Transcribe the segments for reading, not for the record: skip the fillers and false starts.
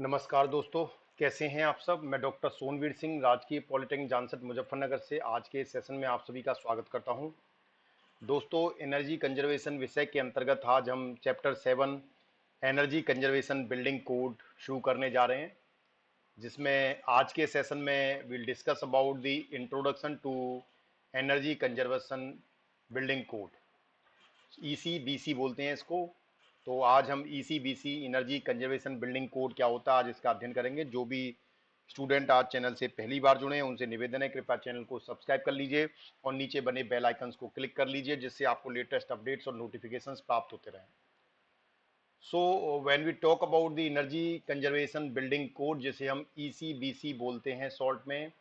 नमस्कार दोस्तों, कैसे हैं आप सब। मैं डॉक्टर सोनवीर सिंह राजकीय पॉलिटेक्निक जानसठ मुजफ्फरनगर से आज के इस सेशन में आप सभी का स्वागत करता हूं। दोस्तों, एनर्जी कंजर्वेशन विषय के अंतर्गत आज हम chapter 7 energy conservation building code शुरू करने जा रहे हैं, जिसमें आज के सेशन में will discuss about the introduction to energy conservation building code. ECBC बोलते हैं इसको। तो आज हम ECBC energy conservation building code क्या होता है आज इसका अध्ययन करेंगे। जो भी स्टूडेंट आज चैनल से पहली बार जुड़े हैं उनसे निवेदन है, कृपया चैनल को सब्सक्राइब कर लीजिए और नीचे बने बेल आइकन्स को क्लिक कर लीजिए, जिससे आपको लेटेस्ट अपडेट्स और नोटिफिकेशंस प्राप्त होते रहें। So when we talk about the energy conservation building code, जिसे हम ECBC बोलते हैं शॉर्ट में,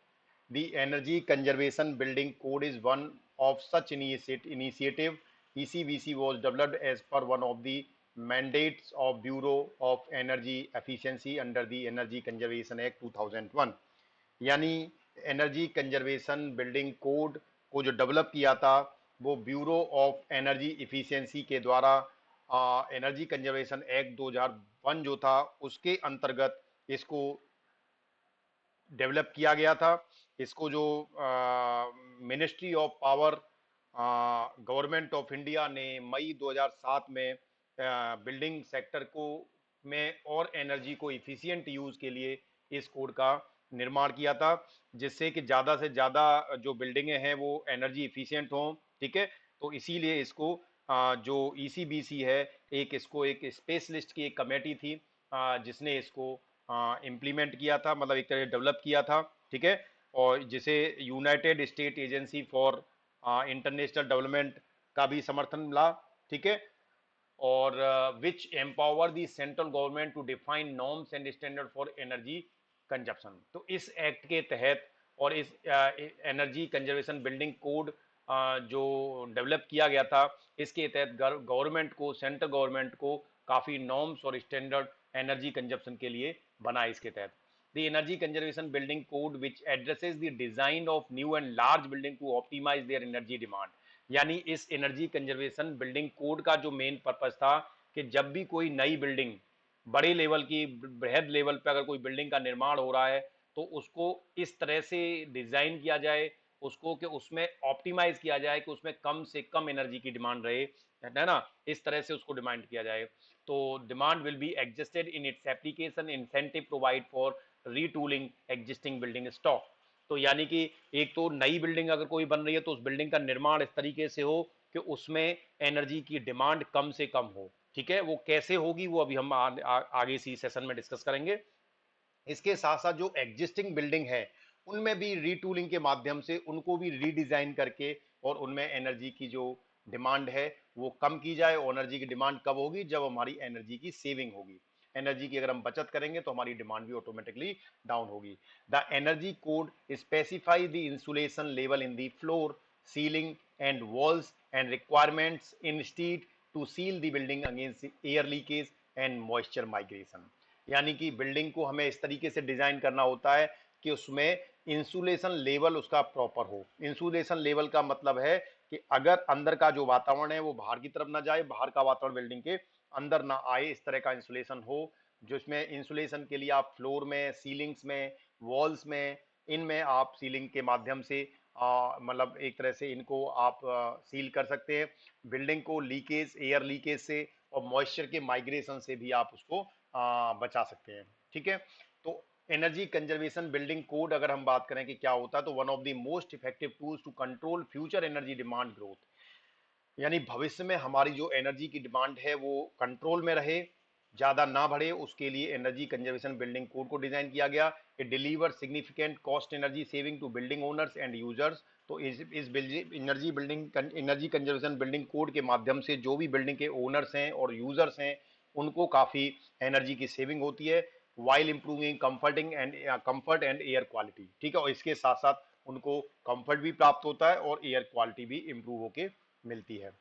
the Energy Conservation Building Code is one of such initiative. ECBC was developed as per one of the mandates of Bureau of Energy Efficiency under the Energy Conservation Act 2001. यानी energy conservation building code को जो develop किया था वो bureau of energy efficiency के द्वारा energy conservation act 2001 जो था उसके अंतर्गत इसको डेवलप किया गया था। इसको जो ministry of power government of India ने मई 2007 में बिल्डिंग सेक्टर को में और एनर्जी को इफिशियंट यूज के लिए इस कोड का निर्माण किया था, जिससे कि ज़्यादा से ज़्यादा जो बिल्डिंगें हैं वो एनर्जी इफिशियंट हों। ठीक है, तो इसीलिए इसको जो ECBC है, इसको एक स्पेशलिस्ट की एक कमेटी थी जिसने इसको इम्प्लीमेंट किया था, मतलब एक तरह डेवलप किया था। ठीक है, और जिसे United State agency for international development का भी समर्थन मिला। ठीक है, और which empower the central government to define norms and standard for energy consumption. तो इस एक्ट के तहत और इस एनर्जी कंजर्वेशन बिल्डिंग कोड जो डेवलप किया गया था, इसके तहत गवर्नमेंट को, सेंट्रल गवर्नमेंट को काफ़ी नॉर्म्स और स्टैंडर्ड एनर्जी कंजप्शन के लिए बना। इसके तहत the energy conservation building code which addresses the design of new and large building to optimize their energy demand. यानी इस एनर्जी कंजर्वेशन बिल्डिंग कोड का जो मेन पर्पज था कि जब भी कोई नई बिल्डिंग, बड़े लेवल की, बृहद लेवल पे अगर कोई बिल्डिंग का निर्माण हो रहा है तो उसको इस तरह से डिजाइन किया जाए, उसको कि उसमें ऑप्टिमाइज किया जाए कि उसमें कम से कम एनर्जी की डिमांड रहे, है ना। इस तरह से उसको डिमांड किया जाए। तो demand will be adjusted in its application, incentive provide for retooling existing building stock. तो यानी कि एक तो नई बिल्डिंग अगर कोई बन रही है तो उस बिल्डिंग का निर्माण इस तरीके से हो कि उसमें एनर्जी की डिमांड कम से कम हो। ठीक है, वो कैसे होगी वो अभी हम आगे इसी सेशन में डिस्कस करेंगे। इसके साथ साथ जो एग्जिस्टिंग बिल्डिंग है उनमें भी रीटूलिंग के माध्यम से उनको भी रीडिजाइन करके और उनमें एनर्जी की जो डिमांड है वो कम की जाए। और एनर्जी की डिमांड कब होगी? जब हमारी एनर्जी की सेविंग होगी। एनर्जी की अगर हम बचत करेंगे तो हमारी डिमांड भी ऑटोमेटिकली डाउन होगी। The energy code specify the insulation level in the floor, ceiling and walls and requirements in स्टीट to seal the building against air leakage and moisture migration. यानी कि बिल्डिंग को हमें इस तरीके से डिजाइन करना होता है कि उसमें इंसुलेशन लेवल उसका प्रॉपर हो। इंसुलेशन लेवल का मतलब है कि अगर अंदर का जो वातावरण है वो बाहर की तरफ ना जाए, बाहर का वातावरण बिल्डिंग के अंदर ना आए, इस तरह का इंसुलेशन हो। जिसमें इंसुलेशन के लिए आप फ्लोर में, सीलिंग्स में, वॉल्स में, इनमें आप सीलिंग के माध्यम से मतलब एक तरह से इनको आप सील कर सकते हैं बिल्डिंग को लीकेज, एयर लीकेज से और मॉइस्चर के माइग्रेशन से भी आप उसको बचा सकते हैं। ठीक है, तो एनर्जी कंजर्वेशन बिल्डिंग कोड अगर हम बात करें कि क्या होता है, तो one of the most effective tools to control future energy demand growth. यानी भविष्य में हमारी जो एनर्जी की डिमांड है वो कंट्रोल में रहे, ज्यादा ना बढ़े, उसके लिए एनर्जी कंजर्वेशन बिल्डिंग कोड को डिजाइन किया गया। It deliver significant cost energy saving to building owners and users. तो इस एनर्जी कंजर्वेशन बिल्डिंग कोड के माध्यम से जो भी बिल्डिंग के ओनर्स हैं और यूजर्स हैं उनको काफी एनर्जी की सेविंग होती है, while improving comfort and air quality. ठीक है, और इसके साथ साथ उनको कंफर्ट भी प्राप्त होता है और एयर क्वालिटी भी इंप्रूव होके मिलती है।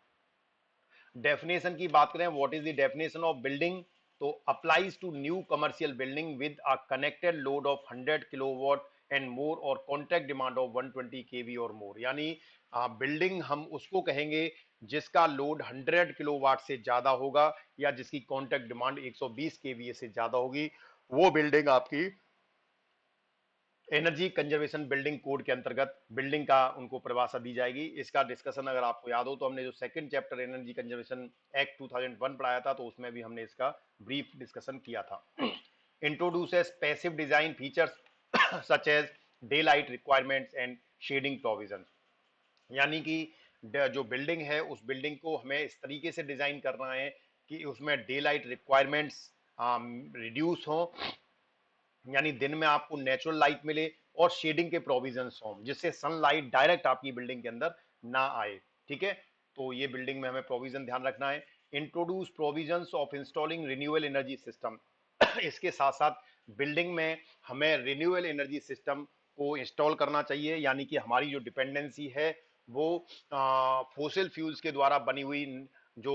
डेफिनेशन की बात करें, what is the definition of building, तो applies to new commercial building with a connected load of 100 kilowatt and more और कॉन्ट्रैक्ट डिमांड ऑफ 120 केवी और मोर। यानी बिल्डिंग हम उसको कहेंगे जिसका लोड 100 किलोवाट से ज्यादा होगा या जिसकी कॉन्ट्रैक्ट डिमांड 120 केवीए से ज्यादा होगी, वो बिल्डिंग आपकी एनर्जी कंजर्वेशन बिल्डिंग कोड के अंतर्गत बिल्डिंग का उनको परिभाषा दी जाएगी। इसका डिस्कशन अगर आपको याद हो तो हमने जो second chapter energy conservation act 2001 पढ़ाया था, तो उसमें भी हमने इसका ब्रीफ डिस्कशन किया था। Introduces passive design features such as daylight requirements and shading provision, यानी कि जो बिल्डिंग है उस बिल्डिंग को हमें इस तरीके से डिजाइन करना है कि उसमें डे लाइट रिक्वायरमेंट्स रिड्यूस हो, यानी दिन में आपको नेचुरल लाइट मिले, और शेडिंग के प्रोविजंस हों जिससे सनलाइट डायरेक्ट आपकी बिल्डिंग के अंदर ना आए। ठीक है, तो ये बिल्डिंग में हमें प्रोविजन ध्यान रखना है। Introduce provisions of installing renewable energy system, इसके साथ साथ बिल्डिंग में हमें रिन्यूएबल एनर्जी सिस्टम को इंस्टॉल करना चाहिए, यानी कि हमारी जो डिपेंडेंसी है वो फोसिल फ्यूल्स के द्वारा बनी हुई, जो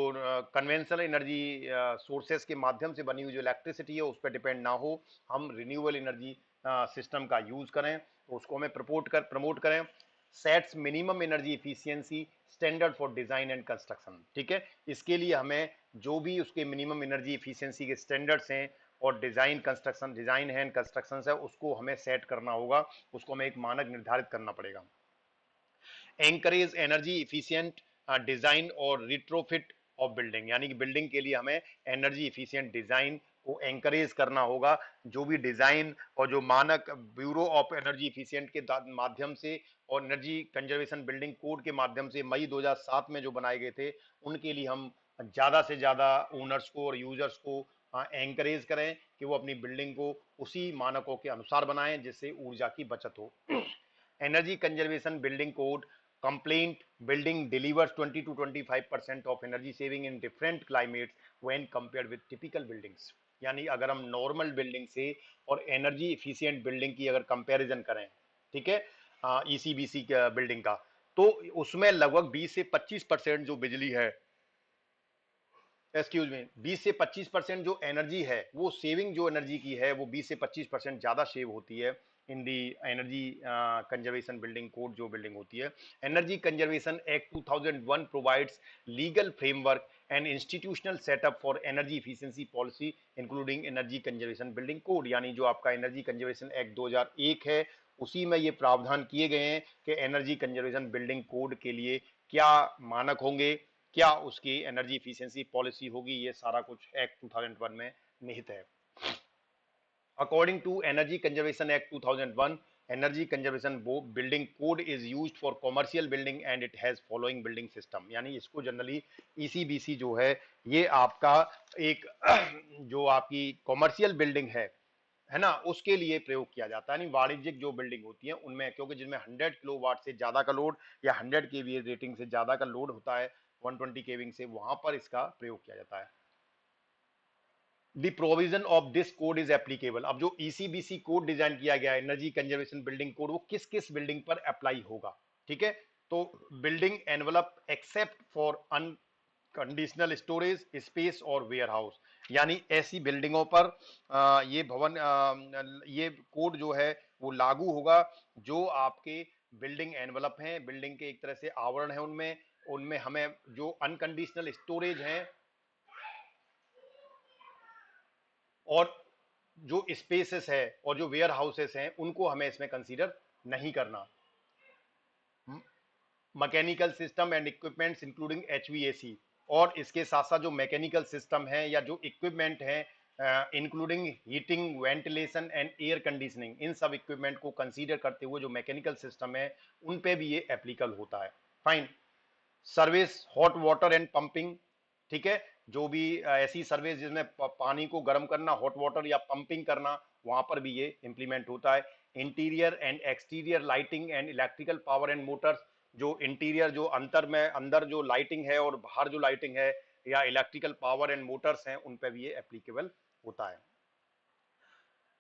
कन्वेंशनल एनर्जी सोर्सेस के माध्यम से बनी हुई जो इलेक्ट्रिसिटी है उस पर डिपेंड ना हो, हम रिन्यूएबल एनर्जी सिस्टम का यूज करें, तो उसको हमें प्रमोट करें। Sets minimum energy efficiency standard for design and construction. ठीक है, इसके लिए हमें जो भी उसके मिनिमम एनर्जी इफिशियंसी के स्टैंडर्ड्स हैं और डिजाइन है एंड कंस्ट्रक्शन है, उसको हमें सेट करना होगा, उसको हमें एक मानक निर्धारित करना पड़ेगा। एंकरेज एनर्जी इफिशियंट डिजाइन और रिट्रोफिट ऑफ बिल्डिंग, यानी कि बिल्डिंग के लिए हमें एनर्जी इफिशियंट डिजाइन को एंकरेज करना होगा। जो भी डिजाइन और जो मानक ब्यूरो ऑफ एनर्जी इफिशियंट के माध्यम से और एनर्जी कंजर्वेशन बिल्डिंग कोड के माध्यम से मई 2007 में जो बनाए गए थे, उनके लिए हम ज्यादा से ज्यादा ओनर्स को और यूजर्स को एंकरेज करें कि वो अपनी बिल्डिंग को उसी मानकों के अनुसार बनाएं जिससे ऊर्जा की बचत हो। Energy conservation building code complaint building delivers 20 to 25% of energy saving in different climates when compared with typical buildings, यानी अगर हम नॉर्मल बिल्डिंग से और एनर्जी इफिशियंट बिल्डिंग की अगर कंपैरिजन करें, ठीक है, ईसीबीसी बिल्डिंग का, तो उसमें लगभग 20 से 25% जो बिजली है, एक्सक्यूज में 20 से 25% जो एनर्जी है, वो सेविंग जो एनर्जी की है वो 20 से 25% ज्यादा सेव होती है in the energy conservation building code जो बिल्डिंग होती है। Energy conservation act 2001 provides legal framework and institutional setup for energy efficiency policy including energy conservation building code, यानी जो आपका एनर्जी कंजर्वेशन एक्ट 2001 है उसी में ये प्रावधान किए गए हैं कि एनर्जी कंजर्वेशन बिल्डिंग कोड के लिए क्या मानक होंगे, क्या उसकी एनर्जी इफिशियंसी पॉलिसी होगी, ये सारा कुछ एक्ट 2001 में निहित है। According to energy conservation act 2001, energy conservation building code is used for commercial building and it has following building system, यानी इसको जनरली ईसीबीसी जो है ये आपका एक जो आपकी कॉमर्शियल बिल्डिंग है ना, उसके लिए प्रयोग किया जाता है। यानी वाणिज्यिक जो बिल्डिंग होती है उनमें, क्योंकि जिनमें 100 किलोवाट से ज्यादा का लोड या 100 केवीए रेटिंग से ज्यादा का लोड होता है 120 केविंग से, वहां पर इसका प्रयोग किया जाता है। The provision of this code is applicable, अब जो ईसीबीसी कोड डिजाइन किया गया है एनर्जी कंजर्वेशन बिल्डिंग कोड, वो किस किस बिल्डिंग पर अप्लाई होगा। ठीक है, तो building envelope except for conditional storage space और वेयर हाउस, यानी ऐसी बिल्डिंगों पर ये भवन ये कोड जो है वो लागू होगा जो आपके बिल्डिंग एनवलप हैं, बिल्डिंग के एक तरह से आवरण है, उनमें उनमें हमें जो अनकंडीशनल स्टोरेज है और जो स्पेसेस है और जो वेयर हाउसेस हैं उनको हमें इसमें कंसीडर नहीं करना। Mechanical system and equipments including HVAC, और इसके साथ साथ जो मैकेनिकल सिस्टम है या जो इक्विपमेंट है including heating ventilation and air conditioning, इन सब इक्विपमेंट को कंसीडर करते हुए जो मैकेनिकल सिस्टम है उन पे भी ये एप्लीकल होता है। Fine. Service hot water and pumping, ठीक है, जो भी ऐसी सर्विस जिसमें पानी को गर्म करना, हॉट वाटर या पंपिंग करना, वहां पर भी ये इंप्लीमेंट होता है। Interior and exterior lighting and electrical power and Motors, जो इंटीरियर जो अंदर जो लाइटिंग है और बाहर जो लाइटिंग है या इलेक्ट्रिकल पावर एंड मोटर्स हैं उन पर भी ये एप्लीकेबल होता है।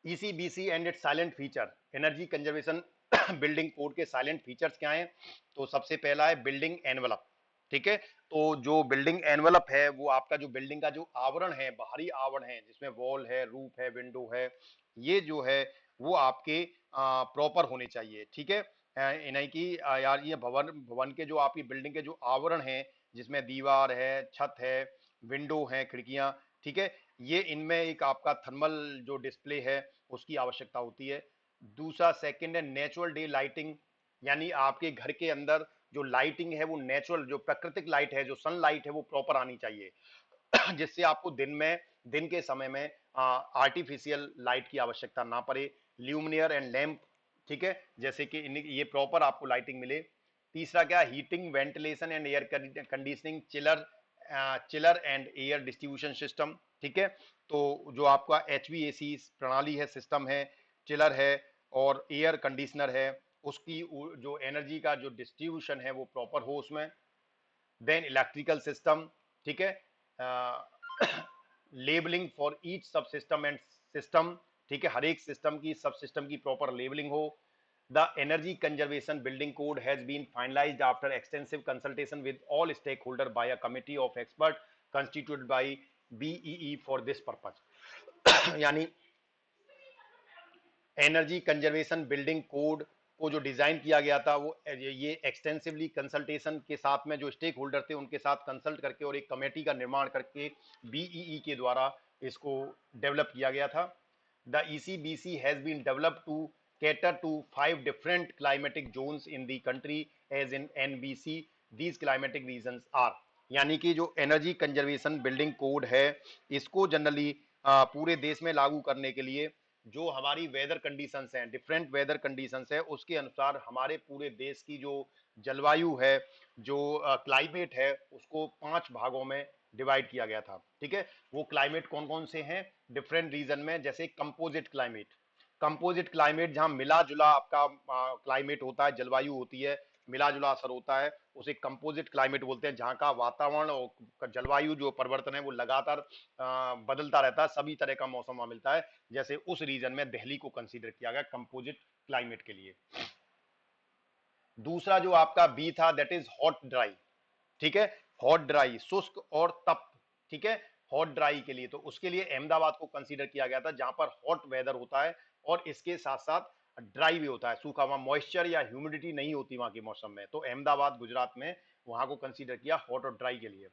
ECBC and its silent feature, energy conservation building code के साइलेंट फीचर्स क्या हैं? तो सबसे पहला है बिल्डिंग एनवलप। ठीक है, तो जो बिल्डिंग एनवलप है वो आपका जो बिल्डिंग का जो आवरण है, बाहरी आवरण है जिसमें वॉल है, रूफ है, विंडो है, ये जो है वो आपके प्रॉपर होने चाहिए। ठीक है, नहीं कि यार ये भवन भवन के जो आपकी बिल्डिंग के जो आवरण हैं जिसमें दीवार है, छत है, विंडो है, खिड़कियां, ठीक है, ये इनमें एक आपका थर्मल जो डिस्प्ले है उसकी आवश्यकता होती है। दूसरा सेकंड है नेचुरल डे लाइटिंग, यानी आपके घर के अंदर जो लाइटिंग है वो नेचुरल, जो प्राकृतिक लाइट है, जो सनलाइट है वो प्रॉपर आनी चाहिए जिससे आपको दिन के समय में आर्टिफिशियल लाइट की आवश्यकता ना पड़े। ल्यूमिनियर एंड लैंप, ठीक है, जैसे कि ये प्रॉपर आपको लाइटिंग मिले। तीसरा क्या, heating, ventilation and air conditioning, chiller and air distribution system, ठीक है। तो जो आपका एचवीएसी प्रणाली है, सिस्टम है, चिलर है और एयर कंडीशनर है, उसकी जो एनर्जी का जो डिस्ट्रीब्यूशन है वो प्रॉपर हो उसमें। देन इलेक्ट्रिकल सिस्टम, ठीक है, लेबलिंग फॉर ईच सब सिस्टम एंड सिस्टम, ठीक है, हर एक सिस्टम की, सब सिस्टम की प्रॉपर लेबलिंग हो। The Energy Conservation Building Code has been finalized after extensive consultation with all stakeholders by a committee of experts constituted by BEE for this purpose. यानी energy conservation building code को जो design किया गया था वो ये extensively consultation के साथ में जो स्टेक होल्डर थे उनके साथ कंसल्ट करके और एक कमेटी का निर्माण करके बीईई के द्वारा इसको डेवलप किया गया था। The ECBC has been developed to cater to 5 different climatic zones in the country as in NBC. These climatic regions are, यानी कि जो एनर्जी कंजर्वेशन बिल्डिंग कोड है इसको जनरली पूरे देश में लागू करने के लिए जो हमारी वेदर कंडीशंस हैं, डिफरेंट वेदर कंडीशंस है, उसके अनुसार हमारे पूरे देश की जो जलवायु है, जो क्लाइमेट है, उसको 5 भागों में डिवाइड किया गया था, ठीक है। वो क्लाइमेट कौन कौन से हैं डिफरेंट रीजन में, जैसे कंपोजिट क्लाइमेट, कंपोजिट क्लाइमेट जहां मिला जुला आपका क्लाइमेट होता है, जलवायु होती है, मिला जुला असर होता है, उसे कंपोजिट क्लाइमेट बोलते हैं, जहां का वातावरण और जलवायु जो परिवर्तन है वो लगातार बदलता रहता है, सभी तरह का मौसम वहां मिलता है। जैसे उस रीजन में दिल्ली को कंसीडर किया गया कंपोजिट क्लाइमेट के लिए। दूसरा जो आपका बी था दैट इज हॉट ड्राई, ठीक है, हॉट ड्राई, शुष्क और तप्त, ठीक है, हॉट ड्राई के लिए तो उसके लिए अहमदाबाद को कंसीडर किया गया था जहां पर हॉट वेदर होता है और इसके साथ साथ ड्राई भी होता है, सूखा, वहां मॉइस्चर या ह्यूमिडिटी नहीं होती वहां के मौसम में, तो अहमदाबाद गुजरात में वहां को कंसीडर किया हॉट और ड्राई के लिए।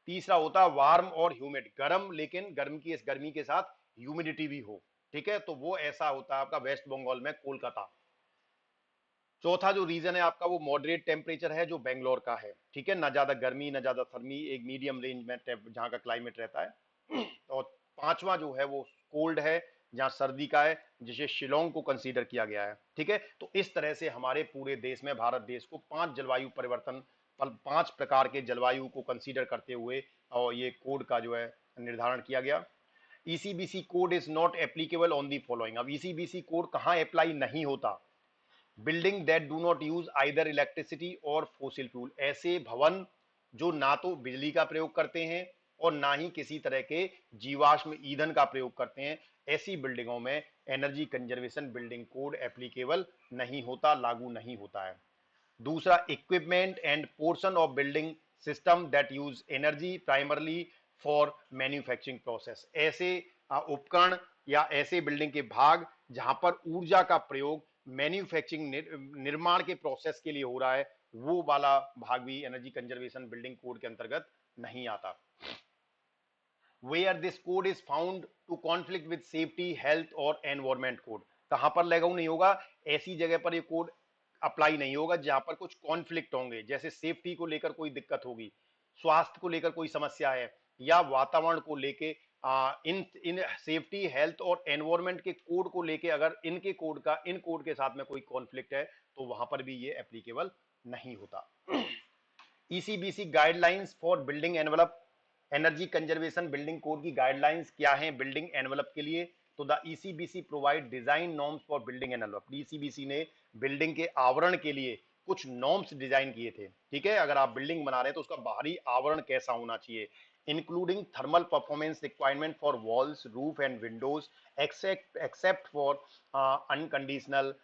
तीसरा होता है वार्म और ह्यूमिड, गर्म लेकिन गर्मी के साथ ह्यूमिडिटी भी हो, ठीक है, तो वो ऐसा होता है आपका वेस्ट बंगाल में कोलकाता। चौथा जो रीजन है आपका वो मॉडरेट टेम्परेचर है जो बेंगलोर का है, ठीक है, ना ज्यादा गर्मी ना ज्यादा सर्दी, एक मीडियम रेंज में जहां का क्लाइमेट रहता है। और पांचवा जो है वो कोल्ड है जहां सर्दी का है, जिसे शिलोंग को कंसीडर किया गया है, ठीक है। तो इस तरह से हमारे पूरे देश में, भारत देश को 5 जलवायु परिवर्तन, 5 प्रकार के जलवायु को कंसीडर करते हुए और ये कोड का जो है निर्धारण किया गया। ECBC code is not applicable on the following, अब ईसीबीसी कोड कहां अप्लाई नहीं होता, building that do not use either electricity और फोसिल फ्यूल, ऐसे भवन जो ना तो बिजली का प्रयोग करते हैं और ना ही किसी तरह के जीवाश्म ईंधन का प्रयोग करते हैं, ऐसी बिल्डिंगों में energy conservation building code applicable नहीं होता, लागू नहीं होता है। दूसरा, equipment end portion of building system that use energy primarily for manufacturing process, ऐसे उपकरण या ऐसे बिल्डिंग के भाग जहां पर ऊर्जा का प्रयोग मैन्युफैक्चरिंग निर्माण के प्रोसेस के लिए हो रहा है, वो वाला भाग भी एनर्जी कंजर्वेशन बिल्डिंग कोड के अंतर्गत नहीं आता। Where this code is found to conflict with safety, health और एनवायरमेंट कोड, कहां पर लागू नहीं होगा, ऐसी जगह पर ये कोड अप्लाई नहीं होगा जहां पर कुछ कॉन्फ्लिक्ट होंगे, जैसे सेफ्टी को लेकर कोई दिक्कत होगी, स्वास्थ्य को लेकर कोई समस्या है, या वातावरण को लेके इन इन सेफ्टी, हेल्थ और एनवायरमेंट के कोड को लेके अगर इनके कोड का इन कोड के साथ में कोई कॉन्फ्लिक्ट है तो वहां पर भी ये एप्लीकेबल नहीं होता। ECBC guidelines for building envelope, energy conservation building code की गाइडलाइंस क्या हैं बिल्डिंग एनवलप के लिए, तो the ECBC provide design norms for building envelope, ECBC ने बिल्डिंग के आवरण के लिए कुछ नॉर्म्स डिजाइन किए थे, ठीक है, अगर आप बिल्डिंग बना रहे हैं तो उसका बाहरी आवरण कैसा होना चाहिए, including thermal performance requirement for walls, roof and Windows, except for unconditional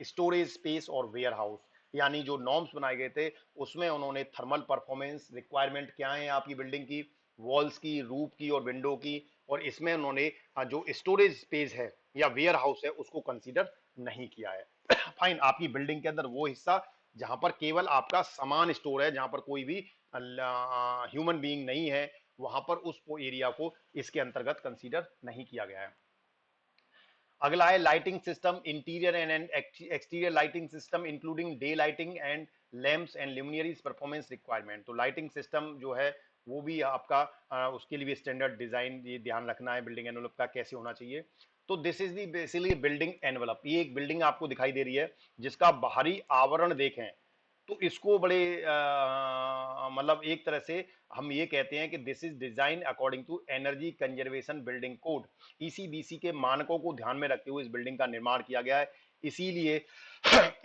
storage space और वेयर हाउस, यानी जो नॉर्म्स बनाए गए थे उसमें उन्होंने थर्मल परफॉर्मेंस रिक्वायरमेंट क्या है आपकी बिल्डिंग की, वॉल्स की, रूफ की और विंडो की, और इसमें उन्होंने जो स्टोरेज स्पेस है या वेयर हाउस है उसको कंसीडर नहीं किया है। फाइन, आपकी बिल्डिंग के अंदर वो हिस्सा जहां पर केवल आपका सामान स्टोर है, जहां पर कोई भी ह्यूमन बीइंग नहीं है, वहां पर उस एरिया को इसके अंतर्गत कंसीडर नहीं किया गया है। अगला है lighting system, interior and exterior lighting system including day lighting and lamps and luminaries performance requirement. तो लाइटिंग सिस्टम जो है वो भी आपका उसके लिए भी स्टैंडर्ड डिजाइन ये ध्यान रखना है बिल्डिंग एनवलप का कैसे होना चाहिए। तो this is the basically building envelope. ये एक बिल्डिंग आपको दिखाई दे रही है जिसका बाहरी आवरण देखें तो इसको बड़े मतलब एक तरह से हम ये कहते हैं कि this is design according to energy conservation building code, ECBC के मानकों को ध्यान में रखते हुए इस बिल्डिंग का निर्माण किया गया है। इसीलिए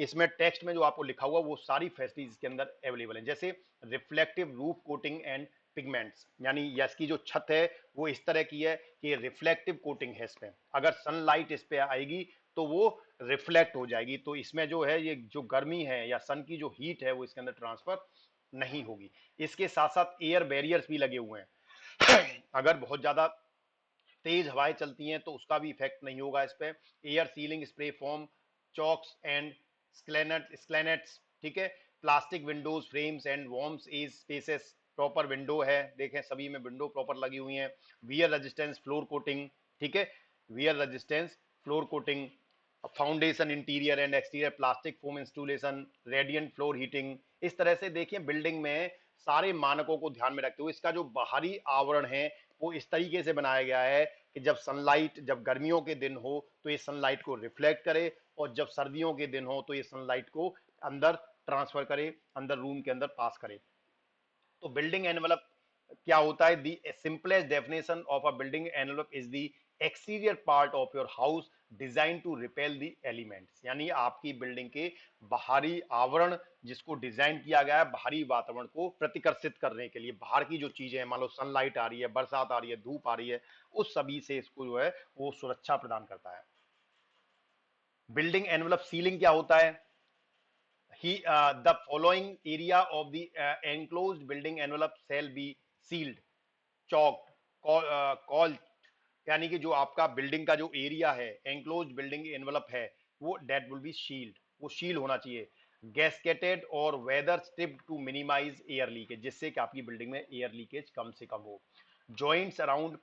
इसमें टेक्स्ट में जो आपको लिखा हुआ वो सारी फैसिलिटीज के अंदर अवेलेबल है, जैसे reflective roof coating and pigments, यानी इसकी जो छत है वो इस तरह की है कि रिफ्लेक्टिव कोटिंग है, इस पे अगर सनलाइट इस पे आएगी तो वो रिफ्लेक्ट हो जाएगी, तो इसमें जो है ये जो गर्मी है या सन की जो हीट है वो इसके अंदर ट्रांसफर नहीं होगी। इसके साथ साथ एयर बैरियर्स भी लगे हुए हैं अगर बहुत ज्यादा तेज हवाएं चलती हैं तो उसका भी इफेक्ट नहीं होगा इस पे। Air sealing spray form caulks and sealants, ठीक है। Plastic windows frames and warms edge spaces, proper window है, देखें सभी में विंडो प्रॉपर लगी हुई हैं। वियर रेजिस्टेंस फ्लोर कोटिंग, ठीक है, wear resistance floor coating, foundation interior and exterior plastic foam installation, radiant floor heating. इस तरह से देखिए बिल्डिंग में सारे मानकों को ध्यान में रखते हुए इसका जो बाहरी आवरण है वो इस तरीके से बनाया गया है कि जब सनलाइट, जब गर्मियों के दिन हो तो ये सनलाइट को रिफ्लेक्ट करे और जब सर्दियों के दिन हो तो ये सनलाइट को अंदर ट्रांसफर करे, अंदर रूम के अंदर पास करे। तो बिल्डिंग एनवलप क्या होता है? The simplest definition of a building envelope is the exterior part of your house design to repel the elements, यानी आपकी बिल्डिंग के बाहरी आवरण जिसको डिजाइन किया गया है बाहरी वातावरण को प्रतिकर्षित करने के लिए, बाहर की जो चीजें हैं, मान लो सनलाइट आ रही है, बरसात आ रही है, धूप आ रही है, उस सभी से इसको जो है वो सुरक्षा प्रदान करता है। बिल्डिंग एनवलप सीलिंग क्या होता है? The following area of the enclosed building envelope shall be sealed, chalked, called, यानी कि जो आपका बिल्डिंग का जो एरिया है, एंक्लोज बिल्डिंग एनवलप है, वो डेट विल बी शील्ड, वो शील होना चाहिए। गैस्केटेड और weather strip to minimize air leakage, जिससे कि आपकी बिल्डिंग में एयर लीकेज कम से कम हो। Joints around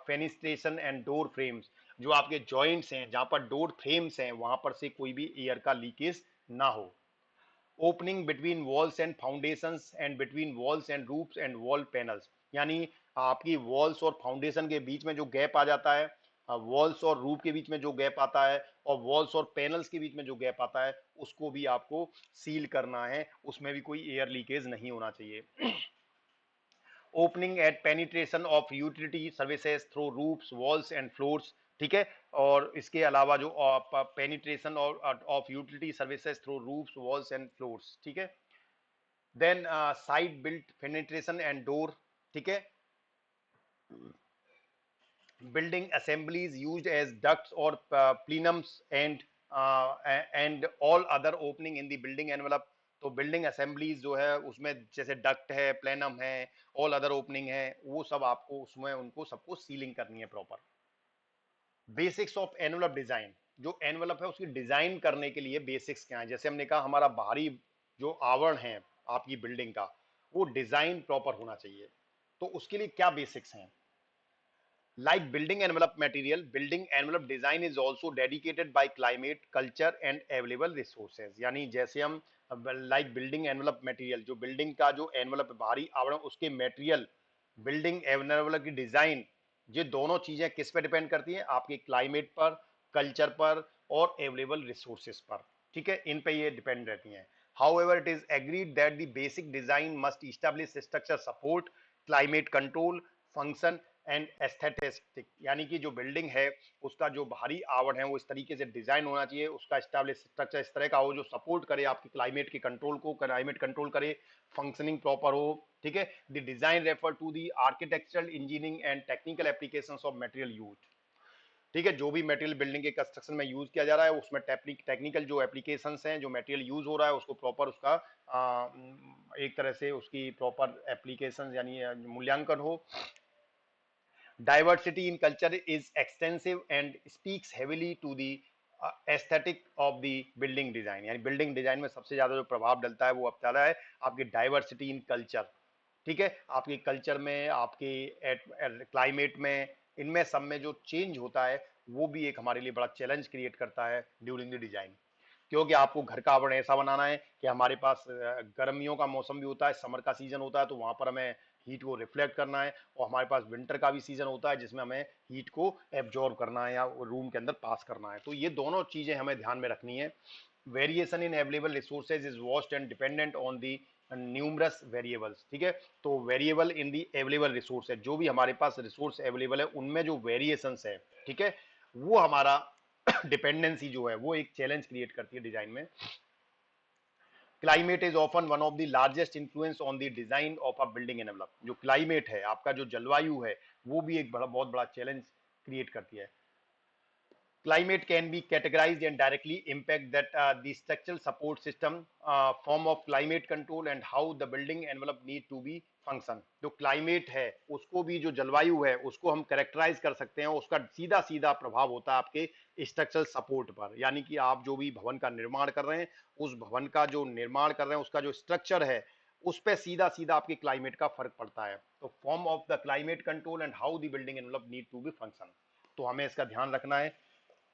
fenestration and door frames, जो आपके जॉइंट्स हैं जहां पर डोर फ्रेम्स हैं वहां पर से कोई भी एयर का लीकेज ना हो। Opening between walls and foundations and between walls and roofs and wall panels, यानी आपकी वॉल्स और फाउंडेशन के बीच में जो गैप आ जाता है, वॉल्स और रूफ के बीच में जो गैप आता है और वॉल्स और पैनल्स के बीच में जो गैप आता है उसको भी आपको सील करना है, उसमें भी कोई एयर लीकेज नहीं होना चाहिए। Opening at penetration of utility services through roofs walls and floors, ठीक है। और इसके अलावा जो penetration of utility services through roofs walls and floors, ठीक है। Then side built penetration and door, ठीक है। building assemblies used as ducts or plenums and all other opening in the building envelope। तो बिल्डिंग असेंबलीज जो है उसमें जैसे duct है, प्लेनम है, ऑल अदर ओपनिंग है, वो सब आपको उसमें उनको सबको सीलिंग करनी है proper. Basics of envelope design, जो एनवलप है उसकी डिजाइन करने के लिए बेसिक्स क्या है? जैसे हमने कहा हमारा बाहरी जो आवरण है आपकी बिल्डिंग का वो डिजाइन प्रॉपर होना चाहिए, तो उसके लिए क्या बेसिक्स हैं? Like building envelope material, building envelope design is also dedicated by climate, culture and available resources। यानी जैसे हम like building envelope material, जो बिल्डिंग का जो एनवलप बाहरी आवरण उसके मटेरियल, बिल्डिंग एनवलप की डिजाइन, ये दोनों चीजें किस पे डिपेंड करती हैं? आपके क्लाइमेट पर, कल्चर पर और अवेलेबल रिसोर्सेज पर, ठीक है, इन पे ये डिपेंड रहती हैं। However, it is agreed that the basic design must establish structure support, climate control, function and aesthetic, यानी कि जो बिल्डिंग है उसका जो बाहरी आवरण है वो इस तरीके से डिजाइन होना चाहिए, उसका स्टैब्लिश स्ट्रक्चर इस तरह का हो जो सपोर्ट करे आपकी क्लाइमेट के कंट्रोल को, क्लाइमेट कंट्रोल करे, फंक्शनिंग प्रॉपर हो, ठीक है। The design refer to the architectural engineering and technical applications of material use, ठीक है। जो भी मटेरियल बिल्डिंग के कंस्ट्रक्शन में यूज किया जा रहा है उसमें टेक्निकल जो एप्लीकेशंस हैं, जो मटेरियल यूज हो रहा है उसको प्रॉपर उसका एक तरह से उसकी प्रॉपर एप्लीकेशन यानी मूल्यांकन हो। Diversity in culture is extensive and speaks heavily to the aesthetic of the building design, यानी बिल्डिंग डिजाइन में सबसे ज्यादा जो प्रभाव डलता है वो अब ज्यादा है आपकी डाइवर्सिटी इन कल्चर। ठीक है, आपके कल्चर में, आपके क्लाइमेट में, इनमें सब में जो चेंज होता है वो भी एक हमारे लिए बड़ा चैलेंज क्रिएट करता है ड्यूरिंग द डिजाइन। क्योंकि आपको घर का आवरण ऐसा बनाना है कि हमारे पास गर्मियों का मौसम भी होता है, समर का सीजन होता है, तो वहां पर हमें हीट को रिफ्लेक्ट करना है, और हमारे पास विंटर का भी सीजन होता है जिसमें हमें हीट को एब्जॉर्ब करना है या रूम के अंदर पास करना है। तो ये दोनों चीजें हमें ध्यान में रखनी है। Variation in available resources is vast and dependent on the numerous variables. ठीक है, तो variable in the available resource है, जो भी हमारे पास रिसोर्स अवेलेबल है उनमें जो वेरिएशंस है, ठीक है, वो हमारा डिपेंडेंसी जो है वो एक चैलेंज क्रिएट करती है डिजाइन में। Climate is often one of the largest influence on the design of a building envelope. जो क्लाइमेट है, आपका जो जलवायु है, वो भी एक बड़ा बहुत बड़ा चैलेंज क्रिएट करती है। Climate can be categorized and directly impact that the structural support system, form of climate control and how the building envelope need to be function। जो क्लाइमेट है उसको भी, जो जलवायु है उसको हम करेक्टराइज कर सकते हैं, उसका सीधा सीधा प्रभाव होता है आपके स्ट्रक्चरल सपोर्ट पर। यानी कि आप जो भी भवन का निर्माण कर रहे हैं, उस भवन का जो निर्माण कर रहे हैं उसका जो स्ट्रक्चर है उस पर सीधा सीधा आपके क्लाइमेट का फर्क पड़ता है। तो form of the climate control and how the building envelope need to be function, तो हमें इसका ध्यान रखना है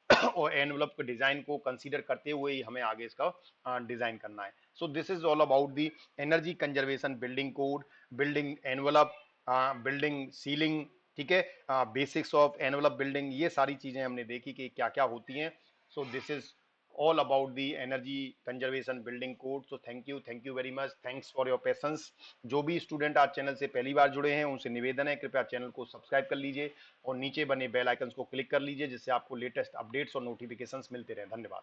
और एनवलप के डिजाइन को कंसीडर करते हुए ही हमें आगे इसका डिजाइन करना है। So this is all about the energy conservation building code, building envelope, building ceiling. ठीक है, बेसिक्स ऑफ एनवलप बिल्डिंग, ये सारी चीजें हमने देखी कि क्या क्या होती हैं। So this is all about the energy conservation building code। so thank you very much, thanks for your patience। जो भी स्टूडेंट आज चैनल से पहली बार जुड़े हैं उनसे निवेदन है कृपया चैनल को सब्सक्राइब कर लीजिए और नीचे बने बेल आइकन को क्लिक कर लीजिए, जिससे आपको लेटेस्ट अपडेट्स और नोटिफिकेशंस मिलते रहे। धन्यवाद।